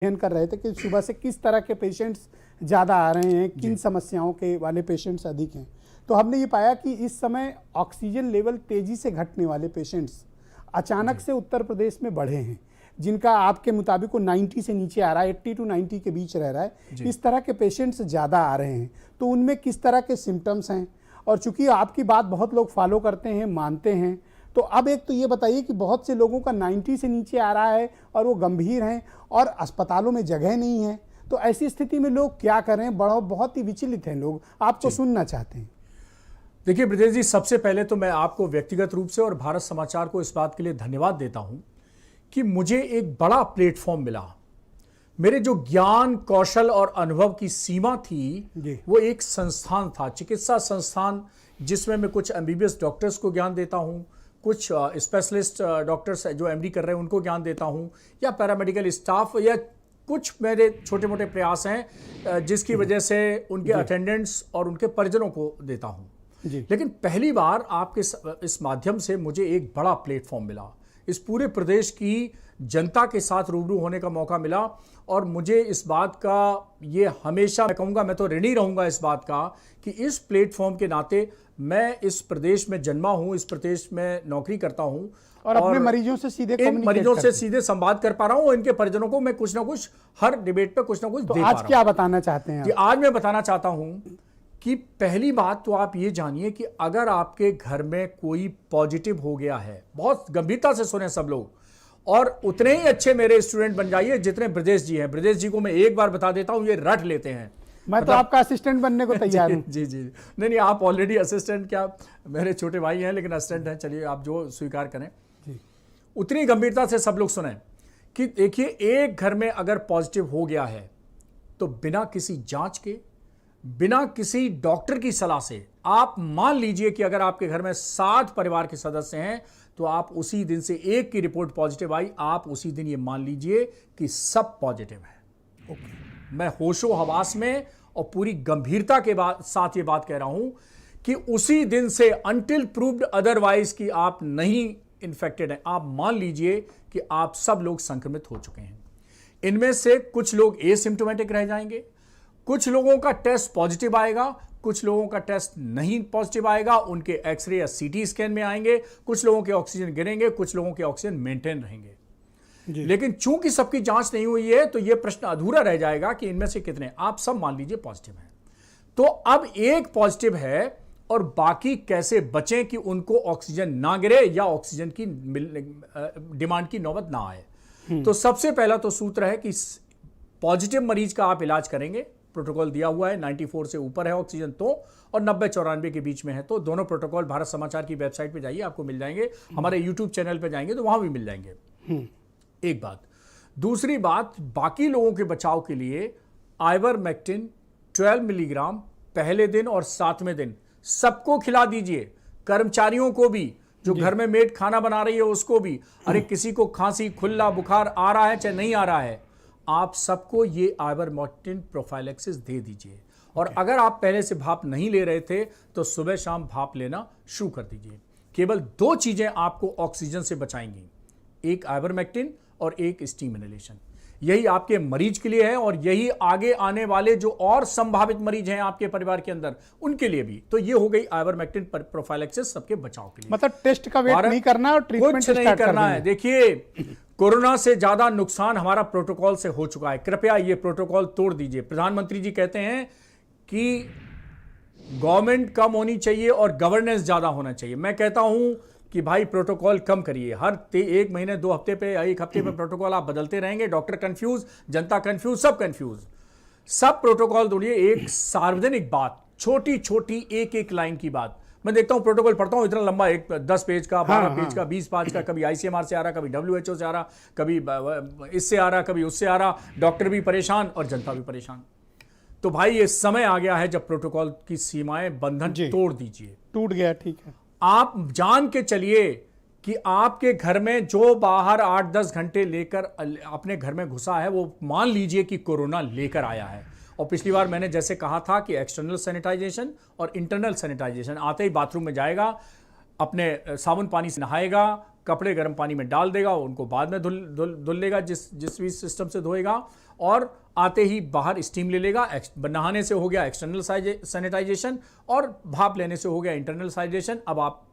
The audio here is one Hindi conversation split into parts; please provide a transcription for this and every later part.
अध्ययन कर रहे थे कि सुबह से किस तरह के पेशेंट्स ज़्यादा आ रहे हैं, किन समस्याओं के वाले पेशेंट्स अधिक हैं। तो हमने ये पाया कि इस समय ऑक्सीजन लेवल तेज़ी से घटने वाले पेशेंट्स अचानक से उत्तर प्रदेश में बढ़े हैं, जिनका आपके मुताबिक वो 90 से नीचे आ रहा है, 80 to 90 के बीच रह रहा है। इस तरह के पेशेंट्स ज़्यादा आ रहे हैं, तो उनमें किस तरह के सिम्टम्स हैं, और चूंकि आपकी बात बहुत लोग फॉलो करते हैं, मानते हैं, तो अब एक तो ये बताइए कि बहुत से लोगों का 90 से नीचे आ रहा है और वो गंभीर हैं और अस्पतालों में जगह नहीं है, तो ऐसी स्थिति में लोग क्या करें? बहुत ही विचलित हैं लोग, आपको सुनना चाहते हैं। देखिए ब्रजेश जी, सबसे पहले तो मैं आपको व्यक्तिगत रूप से और भारत समाचार को इस बात के लिए धन्यवाद देता हूं कि मुझे एक बड़ा प्लेटफॉर्म मिला। मेरे जो ज्ञान, कौशल और अनुभव की सीमा थी वो एक संस्थान था, चिकित्सा संस्थान, जिसमें मैं कुछ एमबीबीएस डॉक्टर्स को ज्ञान देता हूं, कुछ स्पेशलिस्ट डॉक्टर्स जो एमडी कर रहे हैं उनको ज्ञान देता हूं, या पैरामेडिकल स्टाफ, या कुछ मेरे छोटे मोटे प्रयास हैं जिसकी वजह से उनके अटेंडेंट्स और उनके परिजनों को देता हूं। लेकिन पहली बार आपके इस माध्यम से मुझे एक बड़ा प्लेटफॉर्म मिला, इस पूरे प्रदेश की जनता के साथ रूबरू होने का मौका मिला, और मुझे इस बात का ये हमेशा मैं कहूँगा, मैं तो ऋणी रहूँगा इस बात का कि इस प्लेटफॉर्म के नाते मैं इस प्रदेश में जन्मा हूँ, इस प्रदेश में नौकरी करता हूँ और अपने मरीजों से सीधे संवाद कर पा रहा हूँ, और इनके परिजनों को मैं कुछ ना कुछ हर डिबेट पे कुछ ना कुछ दे पा रहा हूँ। आज क्या बताना चाहते हैं? आज मैं बताना चाहता हूँ कि पहली बात तो आप ये जानिए कि अगर आपके घर में कोई पॉजिटिव हो गया है, बहुत गंभीरता से सुने सब लोग, और उतने ही अच्छे मेरे स्टूडेंट बन जाइए जितने ब्रजेश जी हैं। ब्रजेश जी को मैं एक बार बता देता हूं, ये रट लेते हैं। मैं तो आपका असिस्टेंट बनने को तैयार हूं। जी जी, नहीं, आप ऑलरेडी असिस्टेंट, क्या मेरे छोटे भाई हैं, लेकिन असिस्टेंट हैं, चलिए आप जो स्वीकार करें। उतनी गंभीरता से सब लोग सुने कि देखिए, एक घर में अगर पॉजिटिव हो गया है तो बिना किसी जांच के, बिना किसी डॉक्टर की सलाह से, आप मान लीजिए कि अगर आपके घर में 60 परिवार के सदस्य हैं तो आप उसी दिन से एक की रिपोर्ट पॉजिटिव आई, आप उसी दिन ये मान लीजिए कि सब पॉजिटिव है। मैं होशो हवास में और पूरी गंभीरता के साथ ये बात कह रहा हूं कि उसी दिन से, अनटिल प्रूव्ड अदरवाइज कि आप नहीं इन्फेक्टेड हैं, आप मान लीजिए कि आप सब लोग संक्रमित हो चुके हैं। इनमें से कुछ लोग एसिम्प्टोमेटिक रह जाएंगे, कुछ लोगों का टेस्ट पॉजिटिव आएगा, कुछ लोगों का टेस्ट नहीं पॉजिटिव आएगा, उनके एक्सरे या सीटी स्कैन में आएंगे, कुछ लोगों के ऑक्सीजन गिरेंगे, कुछ लोगों के ऑक्सीजन मेंटेन रहेंगे। लेकिन चूंकि सबकी जांच नहीं हुई है तो यह प्रश्न अधूरा रह जाएगा कि इनमें से कितने, आप सब मान लीजिए पॉजिटिव हैं। तो अब एक पॉजिटिव है और बाकी कैसे बचें कि उनको ऑक्सीजन ना गिरे या ऑक्सीजन की डिमांड की नौबत ना आए। तो सबसे पहला तो सूत्र है कि पॉजिटिव मरीज का आप इलाज करेंगे, प्रोटोकॉल दिया हुआ है, 94 से ऊपर है ऑक्सीजन तो, और 90-94 के बीच में है तो। दोनों प्रोटोकॉल भारत समाचार की वेबसाइट पे जाइए, आपको मिल जाएंगे, हमारे यूट्यूब चैनल पे जाएंगे तो वहां भी मिल जाएंगे। एक बात। दूसरी बात, बाकी लोगों के बचाव के लिए आइवरमेक्टिन 12 मिलीग्राम पहले दिन और 7वें दिन सबको खिला दीजिए, कर्मचारियों को भी, जो घर में मेड खाना बना रही है उसको भी। अरे किसी को खांसी, खुल्ला, बुखार आ रहा है चाहे नहीं आ रहा है, आप सबको ये आइवरमेक्टिन प्रोफाइलैक्सिस दे दीजिए। और अगर आप पहले से भाप नहीं ले रहे थे तो सुबह शाम भाप लेना शुरू कर दीजिए। केवल 2 चीजें आपको ऑक्सीजन से बचाएंगी, एक आइवरमेक्टिन और एक स्टीम इनहेलेशन। यही आपके मरीज के लिए है और यही आगे आने वाले जो और संभावित मरीज हैं आपके परिवार के अंदर, उनके लिए भी। तो ये हो गई आइवरमेक्टिन प्रोफाइलैक्सिस सबके बचाव के लिए। मतलब टेस्ट का वेट नहीं करना और ट्रीटमेंट कुछ नहीं करना है। देखिए, कोरोना से ज्यादा नुकसान हमारा प्रोटोकॉल से हो चुका है, कृपया ये प्रोटोकॉल तोड़ दीजिए। प्रधानमंत्री जी कहते हैं कि गवर्नमेंट कम होनी चाहिए और गवर्नेंस ज्यादा होना चाहिए। मैं कहता हूं कि भाई प्रोटोकॉल कम करिए, हर 1 महीने 2 हफ्ते पे, 1 हफ्ते पे प्रोटोकॉल आप बदलते रहेंगे, डॉक्टर कंफ्यूज, जनता कंफ्यूज, सब कंफ्यूज। सब प्रोटोकॉल तोड़िए। एक सार्वजनिक बात, छोटी छोटी एक लाइन की बात। मैं देखता हूं, प्रोटोकॉल पढ़ता हूं, इतना लंबा, 10 पेज का, 12 पेज का, 20 पेज का, कभी आईसीएमआर से आ रहा, कभी WHO से आ रहा, कभी इससे आ रहा, कभी उससे आ रहा, डॉक्टर भी परेशान और जनता भी परेशान। तो भाई ये समय आ गया है जब प्रोटोकॉल की सीमाएं, बंधन तोड़ दीजिए। टूट गया, ठीक है। आप जान के चलिए कि आपके घर में जो बाहर 8-10 घंटे लेकर अपने घर में घुसा है, वो मान लीजिए कि कोरोना लेकर आया है। और पिछली बार मैंने जैसे कहा था कि एक्सटर्नल सैनिटाइजेशन और इंटरनल सैनिटाइजेशन, आते ही बाथरूम में जाएगा, अपने साबुन पानी से नहाएगा, कपड़े गर्म पानी में डाल देगा, उनको बाद में धुल लेगा जिस भी सिस्टम से धोएगा, और आते ही बाहर स्टीम ले लेगा। नहाने से हो गया एक्सटर्नल सैनिटाइजेशन और भाप लेने से हो गया इंटरनल सैनिटाइजेशन। अब आप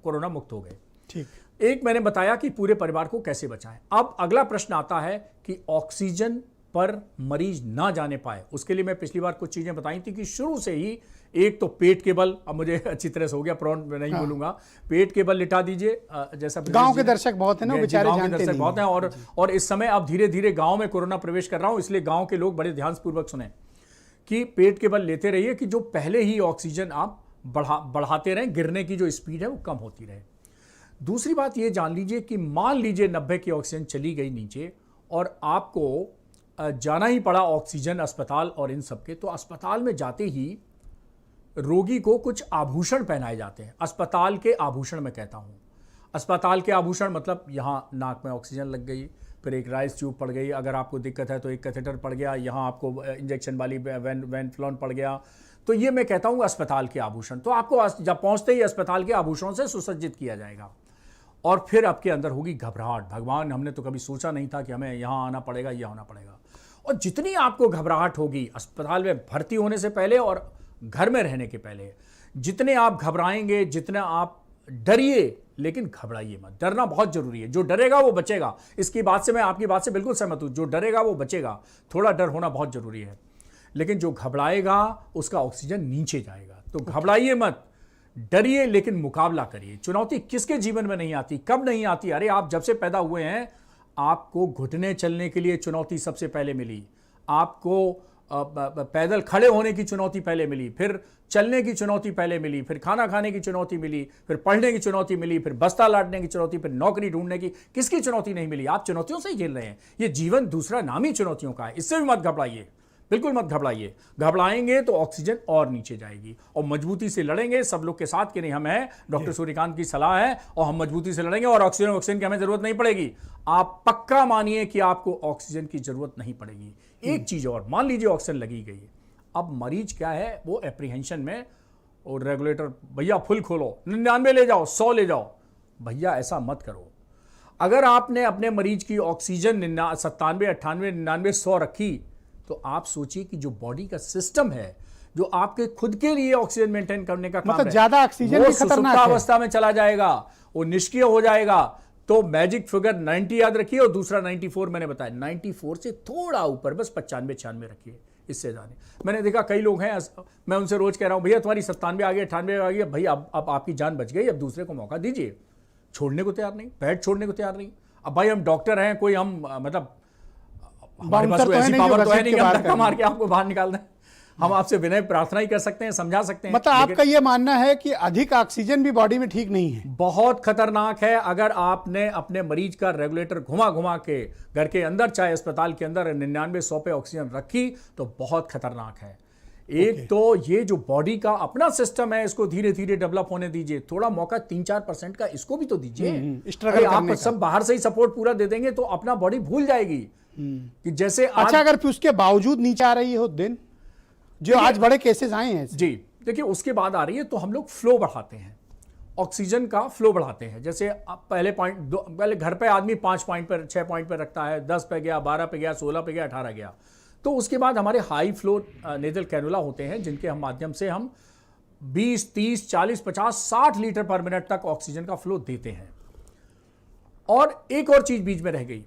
कोरोना मुक्त हो गए। ठीक, एक मैंने बताया कि पूरे परिवार को कैसे बचाएं। अब अगला प्रश्न आता है कि ऑक्सीजन पर मरीज ना जाने पाए, उसके लिए मैं पिछली बार कुछ चीजें बताई थी कि शुरू से ही एक तो पेट के बल, अब मुझे अच्छी तरह से हो गया, प्रॉन नहीं बोलूंगा, पेट के बल लिटा दीजिए। जैसा गांव के दर्शक बहुत है ना, बेचारे जानते नहीं बहुत हैं, और इस समय अब धीरे धीरे गांव में कोरोना प्रवेश कर रहा हूं, इसलिए गांव के लोग बड़े ध्यानपूर्वक सुने कि पेट के बल लेते रहिए कि जो पहले ही ऑक्सीजन आप बढ़ाते रहें, गिरने की जो स्पीड है वो कम होती रहे। दूसरी बात ये जान लीजिए कि मान लीजिए 90 की ऑक्सीजन चली गई नीचे और आपको जाना ही पड़ा ऑक्सीजन अस्पताल और इन सब के, तो अस्पताल में जाते ही रोगी को कुछ आभूषण पहनाए जाते हैं। अस्पताल के आभूषण मैं कहता हूं, अस्पताल के आभूषण मतलब यहां नाक में ऑक्सीजन लग गई, फिर एक राइस ट्यूब पड़ गई, अगर आपको दिक्कत है तो एक कैथेटर पड़ गया, यहां आपको इंजेक्शन वाली वेंफ्लॉन पड़ गया, तो ये मैं कहता हूं अस्पताल के आभूषण। तो आपको जब पहुंचते ही अस्पताल के आभूषणों से सुसज्जित किया जाएगा, और फिर आपके अंदर होगी घबराहट, भगवान हमने तो कभी सोचा नहीं था कि हमें यहाँ आना पड़ेगा, यह होना पड़ेगा। और जितनी आपको घबराहट होगी अस्पताल में भर्ती होने से पहले और घर में रहने के पहले, जितने आप घबराएंगे, जितना आप डरिए, लेकिन घबराइए मत। डरना बहुत जरूरी है, जो डरेगा वो बचेगा। इसकी बात से मैं आपकी बात से बिल्कुल सहमत हूं, जो डरेगा वो बचेगा। थोड़ा डर होना बहुत जरूरी है, लेकिन जो घबराएगा उसका ऑक्सीजन नीचे जाएगा। तो घबराइए मत, डरिए, लेकिन मुकाबला करिए। चुनौती किसके जीवन में नहीं आती, कब नहीं आती? अरे आप जब से पैदा हुए हैं आपको घुटने चलने के लिए चुनौती सबसे पहले मिली, आपको पैदल खड़े होने की चुनौती पहले मिली, फिर चलने की चुनौती पहले मिली, फिर खाना खाने की चुनौती मिली, फिर पढ़ने की चुनौती मिली, फिर बस्ता लाटने की चुनौती, फिर नौकरी ढूंढने की। किसकी चुनौती नहीं मिली? आप चुनौतियों से ही झेल रहे हैं। ये जीवन दूसरा नाम ही चुनौतियों का है। इससे भी मत घबराइए, बिल्कुल मत घबराइए। घबराएंगे तो ऑक्सीजन और नीचे जाएगी। और मजबूती से लड़ेंगे सब लोग के साथ, कि नहीं हम हैं, डॉक्टर सूर्यकांत की सलाह है और हम मजबूती से लड़ेंगे और ऑक्सीजन की हमें जरूरत नहीं पड़ेगी। आप पक्का मानिए कि आपको ऑक्सीजन की जरूरत नहीं पड़ेगी। एक चीज और, मान लीजिए ऑक्सीजन लगी गई, अब मरीज क्या है, वो एप्रीहेंशन में, और रेगुलेटर भैया फुल खोलो, 99 ले जाओ, 100 ले जाओ। भैया ऐसा मत करो। अगर आपने अपने मरीज की ऑक्सीजन 97, 98, 99, 100 रखी, तो आप सोचिए कि जो बॉडी का सिस्टम है, जो आपके खुद के लिए ऑक्सीजन मेंटेन करने का काम मतलब है, ज्यादा ऑक्सीजन भी खतरनाक है, अवस्था में चला जाएगा, वो निष्क्रिय हो जाएगा। तो मैजिक फिगर 90 याद रखिए, और दूसरा 94 मैंने बताया, 94 से थोड़ा ऊपर, बस 95, 96 रखिए, इससे जाने। मैंने देखा कई लोग हैं, मैं उनसे रोज कह रहा हूं भैया तुम्हारी 97 आ गई, 98 आ गई, भैया अब आपकी जान बच गई, अब दूसरे को मौका दीजिए। छोड़ने को तैयार नहीं, बेड छोड़ने को तैयार नहीं। अब भाई हम डॉक्टर हैं, कोई हम मतलब हमारे पास कोई ऐसी पावर तो है नहीं कि हम धक्का मार के आपको बाहर निकाल दें। हम आपसे विनय प्रार्थना ही कर सकते हैं, समझा सकते हैं। मतलब आपका यह मानना है कि अधिक ऑक्सीजन भी बॉडी में ठीक नहीं है? बहुत खतरनाक है। अगर आपने अपने मरीज का रेगुलेटर घुमा घुमा के घर के अंदर, चाहे अस्पताल के अंदर 99, 100 पे ऑक्सीजन रखी, तो बहुत खतरनाक है। एक तो ये जो बॉडी का अपना सिस्टम है, इसको धीरे धीरे डेवलप होने दीजिए। थोड़ा मौका 3-4% का इसको भी तो दीजिए। आप सब बाहर से ही सपोर्ट पूरा दे देंगे तो अपना बॉडी भूल जाएगी कि जैसे अच्छा, अगर उसके बावजूद नीचे आ रही हो दिन, जो आज बड़े केसेस आए हैं जी, देखिए उसके बाद आ रही है, तो हम लोग फ्लो बढ़ाते हैं, ऑक्सीजन का फ्लो बढ़ाते हैं। जैसे पहले घर पे आदमी 5 पॉइंट पर, 6 पॉइंट पर रखता है, 10 पे गया, 12 पे गया, 16 पे गया, 18 गया। तो उसके बाद हमारे हाई फ्लो नेजल कैनुला होते हैं, जिनके हम माध्यम से हम 20, 30, 40, 50, 60 लीटर पर मिनट तक ऑक्सीजन का फ्लो देते हैं। और एक और चीज बीच में रह गई,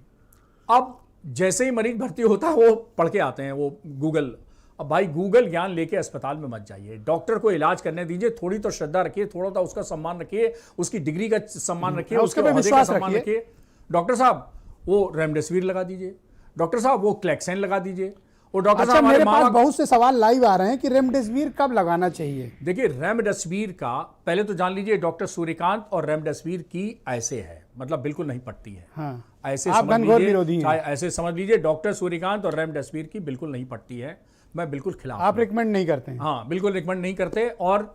अब जैसे ही मरीज भर्ती होता है वो पढ़ के आते हैं, वो गूगल। अब भाई गूगल ज्ञान लेके अस्पताल में मत जाइए, डॉक्टर को इलाज करने दीजिए। थोड़ी तो श्रद्धा रखिए, थोड़ा तो उसका सम्मान रखिए, उसकी डिग्री का सम्मान रखिए, उसके ओहदे का सम्मान रखिए। डॉक्टर साहब वो रेमडेसिविर लगा दीजिए, डॉक्टर साहब वो क्लेक्सेन लगा दीजिए। और डॉक्टर साहब मेरे पास बहुत से सवाल लाइव आ रहे हैं कि रेमडेसिविर कब लगाना चाहिए? देखिए रेमडेसिविर का पहले तो जान लीजिए, डॉक्टर सूर्यकांत और रेमडेसिविर की ऐसे है, मतलब बिल्कुल नहीं पड़ती है। हाँ, ऐसे आप घनघोर विरोधी हैं। ऐसे समझ लीजिए, डॉक्टर सूर्यकांत और रेमडेसिविर की बिल्कुल नहीं पड़ती है। मैं बिल्कुल खिलाफ, आप रिकमेंड नहीं करते हैं? हाँ, बिल्कुल रिकमेंड नहीं करते। और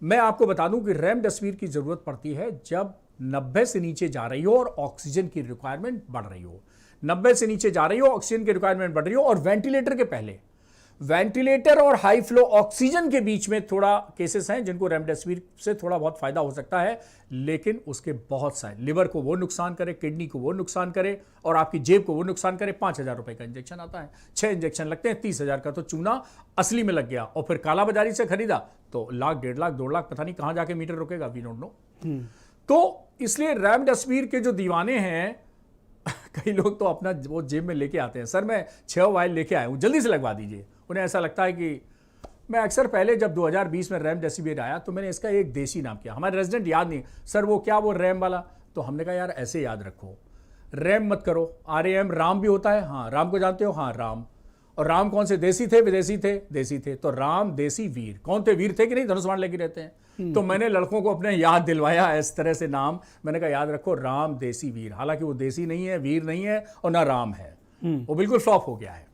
मैं आपको बता दूं कि रेमडेसिविर की जरूरत पड़ती है जब 90 से नीचे जा रही हो और ऑक्सीजन की रिक्वायरमेंट बढ़ रही हो। 90 से नीचे जा रही हो, ऑक्सीजन की रिक्वायरमेंट बढ़ रही हो, और वेंटिलेटर के पहले। वेंटिलेटर और हाई फ्लो ऑक्सीजन के बीच में थोड़ा केसेस हैं जिनको रेमडेसिविर से थोड़ा बहुत फायदा हो सकता है, लेकिन उसके बहुत सारे, लिवर को वो नुकसान करे, किडनी को वो नुकसान करे और आपकी जेब को वो नुकसान करे। 5,000 रुपए का इंजेक्शन आता है, 6 इंजेक्शन लगते हैं, 30,000 का तो चूना असली में लग गया और फिर काला बाजारी से खरीदा तो लाख, 1.5 लाख, 2 लाख, पता नहीं कहां जाके मीटर रुकेगा, वी डोंट नो। तो इसलिए रेमडेसिविर के जो दीवाने हैं कई लोग तो अपना वो जेब में लेके आते हैं, सर मैं 6 वायल लेके आया हूं, जल्दी से लगवा दीजिए। उन्हें ऐसा लगता है कि मैं अक्सर पहले जब 2020 में रेमडेसिविर आया तो मैंने इसका एक देसी नाम किया, हमारे रेजिडेंट याद नहीं, सर वो क्या, वो रैम वाला, तो हमने कहा यार ऐसे याद रखो, रैम मत करो, RAM, राम भी होता है, हाँ राम को जानते हो, हाँ राम। और राम कौन से, देसी थे विदेशी थे? देसी थे, तो राम देसी वीर। कौन थे? वीर थे कि नहीं, धनुष बाण लेके रहते हैं। तो मैंने लड़कों को अपने याद दिलवाया इस तरह से नाम, मैंने कहा याद रखो राम देसी वीर, हालांकि वो देसी नहीं है, वीर नहीं है और ना राम है, वो बिल्कुल फ्लॉप हो गया है।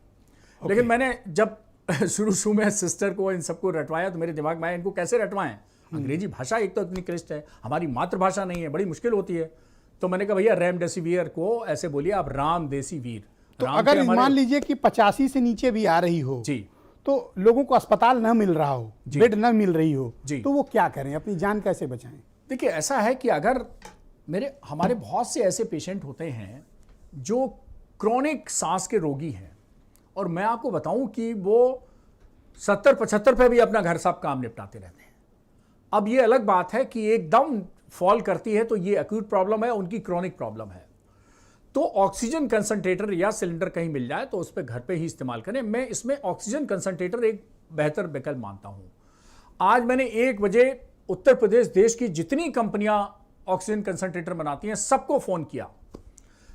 लेकिन मैंने जब शुरू में सिस्टर को इन सबको रटवाया तो मेरे दिमाग में आया इनको कैसे रटवाएं, अंग्रेजी भाषा एक तो इतनी क्लिष्ट है, हमारी मातृभाषा नहीं है, बड़ी मुश्किल होती है। तो मैंने कहा भैया रेमडेसिविर को ऐसे बोलिए आप, राम देसी वीर। तो अगर मान लीजिए कि 85 से नीचे भी आ रही हो जी, तो लोगों को अस्पताल न मिल रहा हो, बेड न मिल रही हो, तो वो क्या करें, अपनी जान कैसे बचाएं? देखिए ऐसा है कि अगर हमारे बहुत से ऐसे पेशेंट होते हैं जो क्रोनिक सांस के रोगी हैं और मैं आपको बताऊं कि वो 70-75 पे भी अपना घर साहब काम निपटाते रहते हैं। अब ये अलग बात है कि एकदम फॉल करती है तो ये एक्यूट प्रॉब्लम है, उनकी क्रोनिक प्रॉब्लम है। तो ऑक्सीजन कंसंट्रेटर या सिलेंडर कहीं मिल जाए तो उस पर घर पे ही इस्तेमाल करें। मैं इसमें ऑक्सीजन कंसंट्रेटर एक बेहतर विकल्प मानता हूं। आज मैंने 1 बजे उत्तर प्रदेश, देश की जितनी कंपनियां ऑक्सीजन कंसंट्रेटर बनाती हैं सबको फोन किया,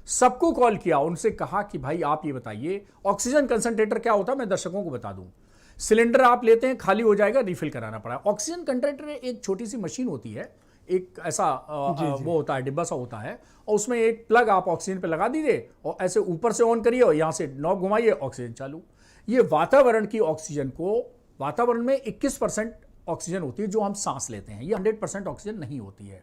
सबको कॉल किया, उनसे कहा कि भाई आप ये बताइए ऑक्सीजन कंसंट्रेटर क्या होता है, मैं दर्शकों को बता दूं। सिलेंडर आप लेते हैं, खाली हो जाएगा, रिफिल कराना पड़ा। ऑक्सीजन कंसंट्रेटर एक छोटी सी मशीन होती है, एक ऐसा वो होता है, डिब्बा सा होता है, और उसमें एक प्लग आप ऑक्सीजन पे लगा दीजिए और ऐसे ऊपर से ऑन करिए और यहां से नॉब घुमाइए, ऑक्सीजन चालू। ये वातावरण की ऑक्सीजन को, वातावरण में 21% ऑक्सीजन होती है जो हम सांस लेते हैं, ये 100% ऑक्सीजन नहीं होती है।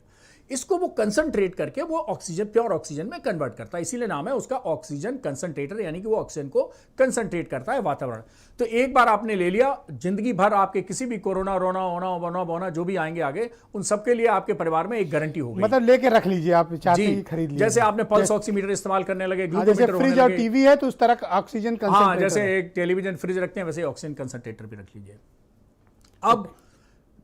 इसको वो कंसंट्रेट करके वो ऑक्सीजन, प्योर ऑक्सीजन में कन्वर्ट करता है, इसीलिए नाम है उसका ऑक्सीजन कंसंट्रेटर, यानी कि वो ऑक्सीजन को कंसंट्रेट करता है वातावरण। तो एक बार आपने ले लिया, जिंदगी भर आपके किसी भी कोरोना, रोना, होना, बोना जो भी आएंगे आगे, उन सबके लिए आपके परिवार में एक गारंटी होगी। मतलब लेके रख लीजिए, आप चाहते ही खरीद लीजिए। जैसे आपने पल्स ऑक्सीमीटर इस्तेमाल करने लगे, जैसे फ्रिज और टीवी है तो उस तरह ऑक्सीजन कंसंट्रेटर, हाँ जैसे एक टेलीविजन फ्रिज रखते हैं वैसे ऑक्सीजन कंसंट्रेटर भी रख लीजिए। अब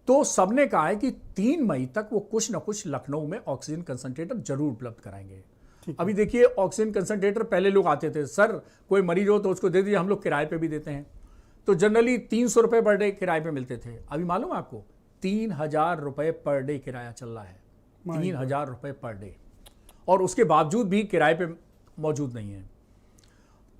तो सबने कहा है कि 3 मई तक वो कुछ ना कुछ लखनऊ में ऑक्सीजन कंसंट्रेटर जरूर उपलब्ध कराएंगे। अभी देखिए ऑक्सीजन कंसंट्रेटर, पहले लोग आते थे, सर कोई मरीज हो तो उसको दे दीजिए, हम लोग किराए पे भी देते हैं, तो जनरली 300 रुपए पर डे किराए पे मिलते थे। अभी मालूम है आपको 3,000 रुपए पर डे किराया चल रहा है, 3,000 रुपए पर डे, और उसके बावजूद भी किराए पे मौजूद नहीं है।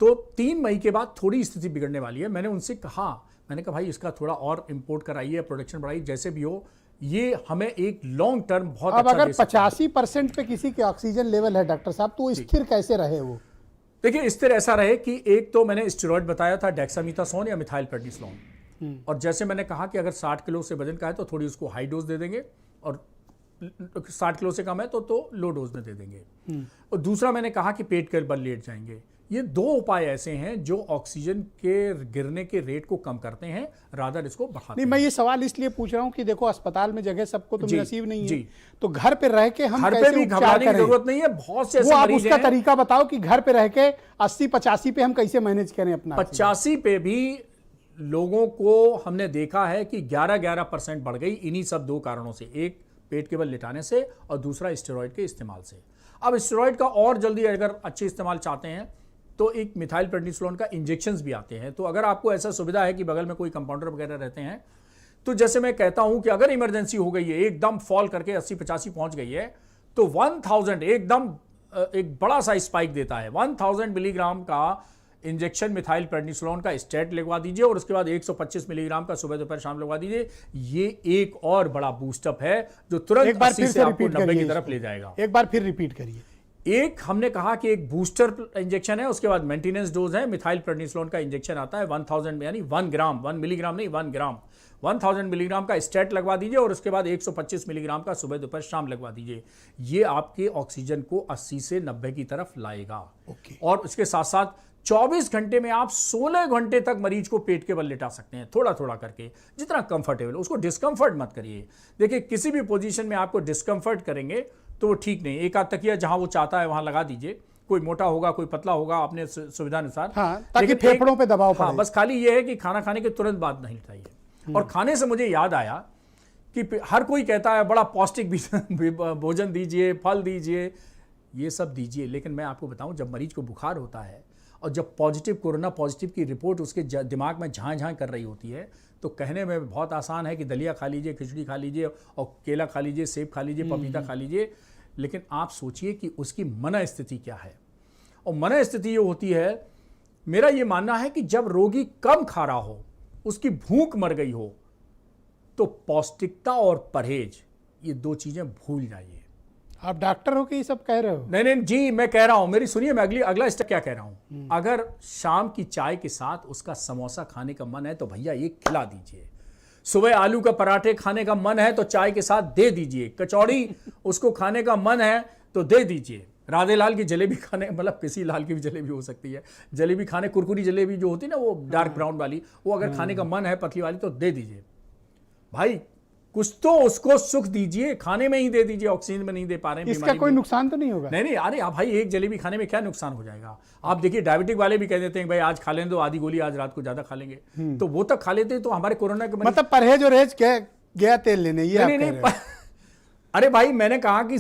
तो 3 मई के बाद थोड़ी स्थिति बिगड़ने वाली है। मैंने उनसे कहा, मैंने कहा भाई इसका थोड़ा और इंपोर्ट कराइए, प्रोडक्शन बढ़ाइए, जैसे भी हो, ये हमें एक लॉन्ग टर्म बहुत अब अच्छा अगर 85% पे किसी के ऑक्सीजन लेवल है डॉक्टर साहब, तो स्थिर कैसे रहे वो? देखिए स्थिर ऐसा रहे कि एक तो मैंने स्टेरॉइड बताया था, डेक्सामेथासोन या मिथाइल प्रेडनिसोलोन, और जैसे मैंने कहा कि अगर 60 किलो से वजन का है तो थोड़ी उसको हाई डोज दे देंगे, और 60 किलो से कम है तो लो डोज में दे देंगे। और दूसरा मैंने कहा कि पेट के बल लेट जाएंगे। ये 2 उपाय ऐसे हैं जो ऑक्सीजन के गिरने के रेट को कम करते हैं, रादर इसको बढ़ाते नहीं, हैं। मैं ये सवाल इसलिए पूछ रहा हूँ कि देखो अस्पताल में जगह सबको तो नसीब नहीं है, तो घर पे रह के हम घर पे भी घबराने की जरूरत नहीं है। बहुत से ऐसे वो आप मरीज उसका हैं, तरीका बताओ कि घर पे रह के 80-85 पे हम कैसे मैनेज करें अपना। 85 पे भी लोगों को हमने देखा है कि 11% बढ़ गई, इन्हीं सब 2 कारणों से, एक पेट के बल लिटाने से और दूसरा स्टेरॉइड के इस्तेमाल से। अब स्टेरॉइड का और जल्दी अगर अच्छे इस्तेमाल चाहते हैं तो एक मिथाइल प्रेडनिसोलोन का इंजेक्शंस भी आते हैं। तो अगर आपको ऐसा सुविधा है कि बगल में कोई कंपाउंडर वगैरह रहते हैं, तो जैसे मैं कहता हूं कि अगर इमरजेंसी हो गई है, एकदम फॉल करके 80-85 पहुंच गई है, तो 1000 एकदम एक बड़ा सा स्पाइक देता है, 1000 मिलीग्राम का इंजेक्शन मिथाइल प्रेडनिसोलोन का स्टेट लगवा दीजिए और उसके बाद 125 मिलीग्राम का सुबह दोपहर शाम लगवा दीजिए। ये एक और बड़ा बूस्टअप है जो तुरंत 80 से आपको 90 की तरफ ले जाएगा। एक बार फिर रिपीट करिए। एक हमने कहा कि एक बूस्टर इंजेक्शन है, उसके बाद मेंटेनेंस डोज है, मिथाइल प्रेडनिसोलोन का इंजेक्शन आता है 1000 यानी 1 ग्राम, 1 मिलीग्राम नहीं 1 ग्राम, 1000 मिलीग्राम का स्टेट लगवा दीजिए और उसके बाद 125 मिलीग्राम का सुबह दोपहर शाम लगवा दीजिए। ये आपके ऑक्सीजन को 80 से 90 की तरफ लाएगा। और इसके साथ साथ 24 घंटे में आप 16 घंटे तक मरीज को पेट के बल लिटा सकते हैं, थोड़ा थोड़ा करके, जितना कंफर्टेबल। उसको डिस्कंफर्ट मत करिए। देखिए किसी भी पोजीशन में आपको डिस्कंफर्ट करेंगे तो वो ठीक नहीं। एक आध तकिया जहां वो चाहता है वहां लगा दीजिए, कोई मोटा होगा कोई पतला होगा अपने सुविधा अनुसार, हाँ, ताकि फेफड़ों पे दबाव पड़े। हाँ, बस खाली ये है कि खाना खाने के तुरंत बाद नहीं लिटाइए। और खाने से मुझे याद आया कि हर कोई कहता है बड़ा पौष्टिक भोजन दीजिए, फल दीजिए, ये सब दीजिए, लेकिन मैं आपको बताऊं जब मरीज को बुखार होता है और जब कोरोना पॉजिटिव की रिपोर्ट उसके दिमाग में झां कर रही होती है, तो कहने में बहुत आसान है कि दलिया खा लीजिए, खिचड़ी खा लीजिए और केला खा लीजिए, सेब खा लीजिए, पपीता खा लीजिए, लेकिन आप सोचिए कि उसकी मन स्थिति क्या है। और मन स्थिति ये होती है, मेरा ये मानना है कि जब रोगी कम खा रहा हो, उसकी भूख मर गई हो, तो पौष्टिकता और परहेज ये दो चीजें भूल जाइए। आप डॉक्टर हो कि ये सब कह रहे हो? नहीं जी, मैं कह रहा हूं, मेरी सुनिए, मैं अगला स्टेप क्या कह रहा हूं। अगर शाम की चाय के साथ उसका समोसा खाने का मन है तो भैया ये खिला दीजिए। सुबह आलू का पराठे खाने का मन है तो चाय के साथ दे दीजिए। कचौड़ी उसको खाने का मन है तो दे दीजिए। राधे लाल की जलेबी खाने, मतलब किसी लाल की भी जलेबी हो सकती है, जलेबी खाने, कुरकुरी जलेबी जो होती है ना वो डार्क ब्राउन वाली, वो अगर खाने का मन है पतली वाली तो दे दीजिए। भाई कुछ तो उसको सुख दीजिए, खाने में ही दे दीजिए, ऑक्सीजन में नहीं दे पा रहे हैं। इसका कोई नुकसान तो नहीं होगा? नहीं, अरे आप भाई एक जलेबी खाने में क्या नुकसान हो जाएगा। आप देखिए डायबिटिक वाले भी कह देते हैं भाई आज खा लें तो आधी गोली आज रात को ज्यादा खा लेंगे, तो वो तक खा लेते हैं। तो हमारे कोरोना के मतलब परहेज और रेज गया तेल लेने, ये आप कह रहे हो? अरे भाई मैंने कहा कि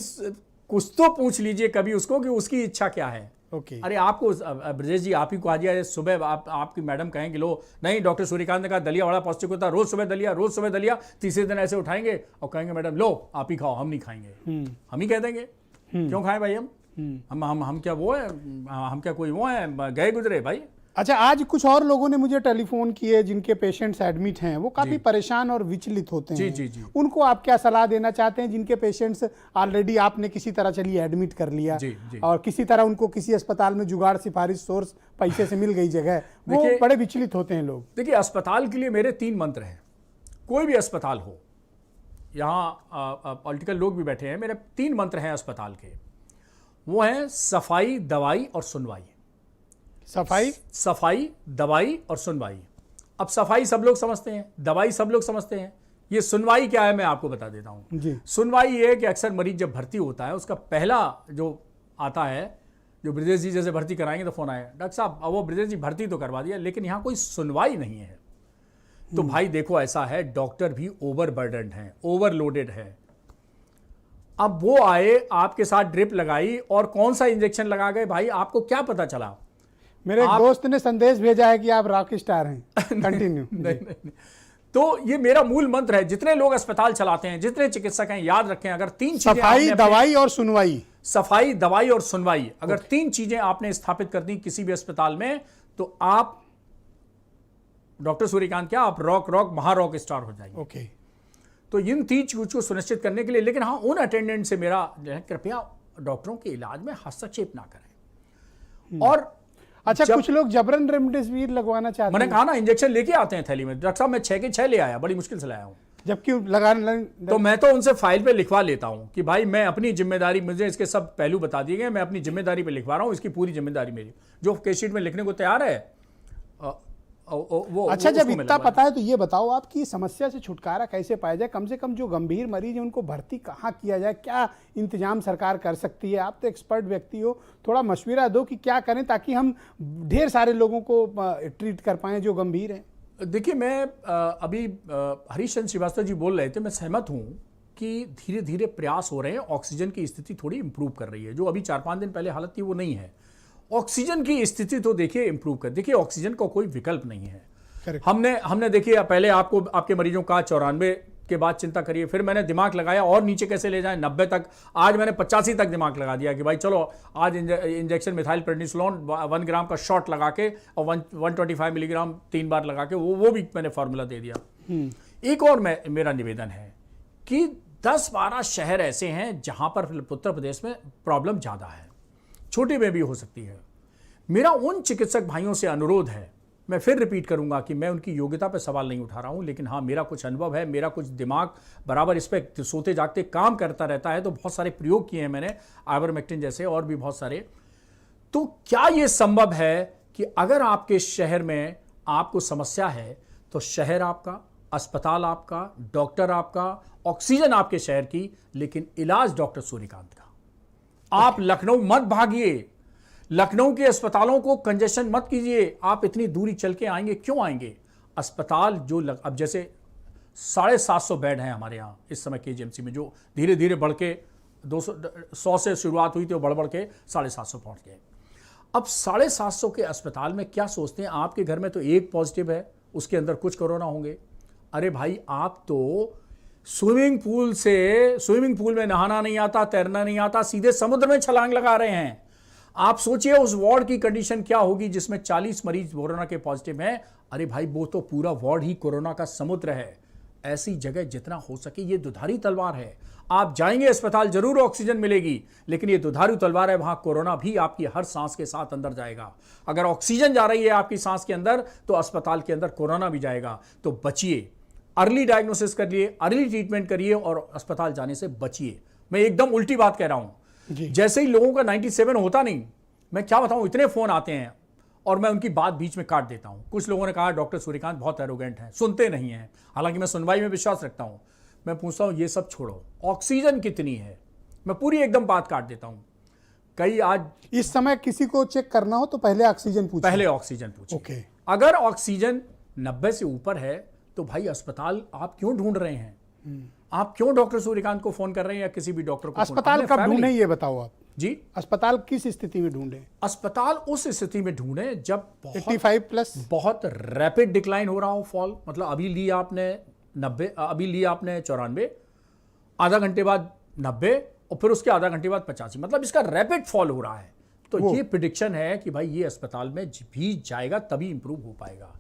कुछ तो पूछ लीजिए कभी उसको कि उसकी इच्छा क्या है। ओके। अरे आपको ब्रजेश जी आप ही को आज सुबह आपकी मैडम कहेंगे लो नहीं, डॉक्टर सूर्यकांत ने कहा दलिया बड़ा पौष्टिक होता है, रोज सुबह दलिया, तीसरे दिन ऐसे उठाएंगे और कहेंगे मैडम लो आप ही खाओ, हम नहीं खाएंगे। हम ही कह देंगे क्यों खाएं भाई हम क्या वो है, हम क्या कोई वो है गए गुजरे भाई। अच्छा, आज कुछ और लोगों ने मुझे टेलीफोन किए जिनके पेशेंट्स एडमिट हैं, वो काफी परेशान और विचलित होते हैं। जी। उनको आप क्या सलाह देना चाहते हैं जिनके पेशेंट्स ऑलरेडी आपने किसी तरह चलिए एडमिट कर लिया जी। और किसी तरह उनको किसी अस्पताल में जुगाड़ सिफारिश सोर्स पैसे से मिल गई जगह, वो बड़े विचलित होते हैं लोग। देखिए अस्पताल के लिए मेरे 3 मंत्र हैं। कोई भी अस्पताल हो, यहाँ पॉलिटिकल लोग भी बैठे हैं, मेरे 3 मंत्र हैं अस्पताल के। वो हैं सफाई, दवाई और सुनवाई। सफाई, दवाई और सुनवाई। अब सफाई सब लोग समझते हैं, दवाई सब लोग समझते हैं, ये सुनवाई क्या है मैं आपको बता देता हूं। सुनवाई ये है कि अक्सर मरीज जब भर्ती होता है उसका पहला जो आता है, जो ब्रजेश जी जैसे भर्ती कराएंगे तो फोन आएगा डॉक्टर साहब अब वो ब्रजेश जी भर्ती तो करवा दिया लेकिन यहां कोई सुनवाई नहीं है। तो भाई देखो ऐसा है, डॉक्टर भी ओवरबर्डन्ड है, ओवरलोडेड है। अब वो आए, आपके साथ ड्रिप लगाई और कौन सा इंजेक्शन लगा गए, भाई आपको क्या पता चला। मेरे एक दोस्त ने संदेश भेजा है कि आप रॉक स्टार हैं। कंटिन्यू। नहीं। तो ये मेरा मूल मंत्र है, जितने लोग अस्पताल चलाते हैं, जितने चिकित्सक हैं, याद रखें अगर 3 चीजें, सफाई, दवाई और सुनवाई, सफाई, दवाई और सुनवाई, अगर 3 चीजें आपने स्थापित कर दी किसी भी अस्पताल में, तो आप डॉक्टर सूर्यकांत क्या, आप रॉक महारॉक स्टार हो जाएंगे। ओके। तो इन 3 चीज को सुनिश्चित करने के लिए, लेकिन हाँ उन अटेंडेंट से मेरा कृपया डॉक्टरों के इलाज में हस्तक्षेप ना करें। और अच्छा, कुछ लोग जबरन रेमडेसिविर लगवाना चाहते हैं। मैंने कहा ना इंजेक्शन लेके आते हैं थैली में, डॉक्टर साहब मैं 6 के 6 ले आया, बड़ी मुश्किल से लाया हूं, जबकि लगाने तो मैं तो उनसे फाइल पे लिखवा लेता हूं कि भाई मैं अपनी जिम्मेदारी, मुझे इसके सब पहलू बता दिए गए, मैं अपनी जिम्मेदारी पे लिखवा रहा हूं, इसकी पूरी जिम्मेदारी मेरी। जो केस शीट में लिखने को तैयार है वो। अच्छा, जब इतना पता है तो ये बताओ आप कि समस्या से छुटकारा कैसे पाया जाए? कम से कम जो गंभीर मरीज है उनको भर्ती कहाँ किया जाए, क्या इंतजाम सरकार कर सकती है? आप तो एक्सपर्ट व्यक्ति हो, थोड़ा मशवरा दो कि क्या करें ताकि हम ढेर सारे लोगों को ट्रीट कर पाएं जो गंभीर हैं। देखिए मैं अभी हरीश चंद्र श्रीवास्तव जी बोल रहे थे, मैं सहमत हूँ कि धीरे धीरे प्रयास हो रहे हैं, ऑक्सीजन की स्थिति थोड़ी इंप्रूव कर रही है, जो अभी 4-5 दिन पहले हालत थी वो नहीं है। ऑक्सीजन की स्थिति तो देखिए इंप्रूव कर, देखिए ऑक्सीजन का कोई विकल्प नहीं है। हमने देखिए पहले आपको आपके मरीजों का 94 के बाद चिंता करिए, फिर मैंने दिमाग लगाया और नीचे कैसे ले जाएं 90 तक, आज मैंने 85 तक दिमाग लगा दिया कि भाई चलो आज इंजेक्शन मिथाइल प्रेडनिसोलोन 1 ग्राम का शॉट लगा के और 125 मिलीग्राम 3 बार लगा के वो भी मैंने फॉर्मूला दे दिया। एक और मेरा निवेदन है कि 10-12 शहर ऐसे हैं जहां पर उत्तर प्रदेश में प्रॉब्लम ज्यादा है, छोटे में भी हो सकती है। मेरा उन चिकित्सक भाइयों से अनुरोध है, मैं फिर रिपीट करूंगा कि मैं उनकी योग्यता पर सवाल नहीं उठा रहा हूं, लेकिन हाँ मेरा कुछ अनुभव है, मेरा कुछ दिमाग बराबर इस पर सोते जागते काम करता रहता है, तो बहुत सारे प्रयोग किए हैं मैंने, आइवरमेक्टिन जैसे और भी बहुत सारे। तो क्या यह संभव है कि अगर आपके शहर में आपको समस्या है तो शहर आपका, अस्पताल आपका, डॉक्टर आपका, ऑक्सीजन आपके शहर की, लेकिन इलाज डॉक्टर सूर्यकांत का। आप लखनऊ मत भागिए, लखनऊ के अस्पतालों को कंजेशन मत कीजिए। आप इतनी दूरी चल के आएंगे, क्यों आएंगे? अस्पताल जो अब जैसे 750 बेड हैं हमारे यहाँ इस समय केजीएमसी में, जो धीरे धीरे बढ़ के 100 से शुरुआत हुई थी, वो बढ़ के 750 पहुंच गए। अब 750 के अस्पताल में क्या सोचते हैं? आपके घर में तो एक पॉजिटिव है, उसके अंदर कुछ कोरोना होंगे। अरे भाई, आप तो स्विमिंग पूल में नहाना नहीं आता, तैरना नहीं आता, सीधे समुद्र में छलांग लगा रहे हैं। आप सोचिए उस वार्ड की कंडीशन क्या होगी जिसमें 40 मरीज कोरोना के पॉजिटिव हैं। अरे भाई, वो तो पूरा वार्ड ही कोरोना का समुद्र है। ऐसी जगह जितना हो सके, ये दुधारी तलवार है। आप जाएंगे अस्पताल, जरूर ऑक्सीजन मिलेगी, लेकिन ये दुधारी तलवार है, वहां कोरोना भी आपकी हर सांस के साथ अंदर जाएगा। अगर ऑक्सीजन जा रही है आपकी सांस के अंदर, तो अस्पताल के अंदर कोरोना भी जाएगा। तो बचिए, अर्ली डायग्नोसिस करिए, अर्ली ट्रीटमेंट करिए और अस्पताल जाने से बचिए। मैं एकदम उल्टी बात कह रहा हूं। जैसे ही लोगों का 97 होता नहीं, मैं क्या बताऊं, इतने फोन आते हैं और मैं उनकी बात बीच में काट देता हूं। कुछ लोगों ने कहा डॉक्टर सूर्यकांत बहुत एरोगेंट हैं, सुनते नहीं हैं। हालांकि मैं सुनवाई में विश्वास रखता हूं। मैं पूछता हूं, ये सब छोड़ो, ऑक्सीजन कितनी है? मैं पूरी एकदम बात काट देता हूं। कई आज इस समय किसी को चेक करना हो तो पहले ऑक्सीजन पूछिए। पहले ऑक्सीजन पूछिए। ओके। अगर ऑक्सीजन 90 से ऊपर है तो भाई अस्पताल आप क्यों ढूंढ रहे हैं? आप क्यों डॉक्टर सूर्यकांत को फोन कर रहे हैं या किसी भी डॉक्टर को? अस्पताल कब ढूंढे, ये बताओ आप जी। अस्पताल किस स्थिति में ढूंढे? अस्पताल उस स्थिति में ढूंढे जब 85+ बहुत रैपिड डिक्लाइन हो रहा हो फॉल। मतलब अभी लिया आपने 90, अभी लिया आपने 94, आधा घंटे बाद 90 और फिर उसके आधा घंटे बाद 85, मतलब इसका रैपिड फॉल हो रहा है। तो ये प्रिडिक्शन है कि भाई ये अस्पताल में भी जाएगा तभी इंप्रूव हो पाएगा।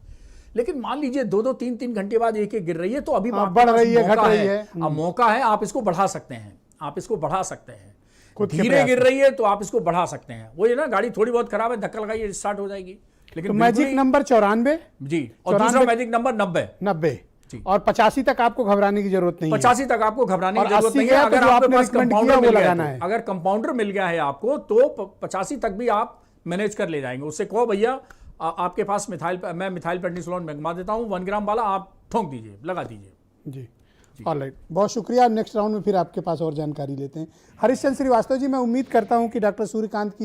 लेकिन मान लीजिए 2-2, 3-3 घंटे बाद एक गिर रही है, तो अभी बढ़ रही है, घट रही है। अब मौका है, आप इसको बढ़ा सकते हैं, आप इसको बढ़ा सकते हैं। धीरे गिर रही है तो आप इसको बढ़ा सकते हैं। वो ये ना, गाड़ी थोड़ी बहुत खराब है, धक्का लगाइए, स्टार्ट हो जाएगी। लेकिन तो मैजिक नंबर 94 जी, और दूसरा मैजिक नंबर 90 जी, और 85 तक आपको घबराने की जरूरत नहीं है। 85 तक आपको घबराने की जरूरत नहीं है। अगर आपके पास कंपाउंडर मिल गया है, अगर कंपाउंडर मिल गया है आपको, तो 85 तक भी आप मैनेज कर ले जाएंगे। उससे कहो भैया आपके पास मैं मिथाइल पेंडिसोलोन मंगवा देता हूं 1 ग्राम वाला, आप ठोंक दीजिए, लगा दीजिए। जी, ऑलराइट, बहुत शुक्रिया। नेक्स्ट राउंड में फिर आपके पास और जानकारी लेते हैं। हरीश चंद्र श्रीवास्तव जी, मैं उम्मीद करता हूं कि डॉक्टर सूर्यकांत की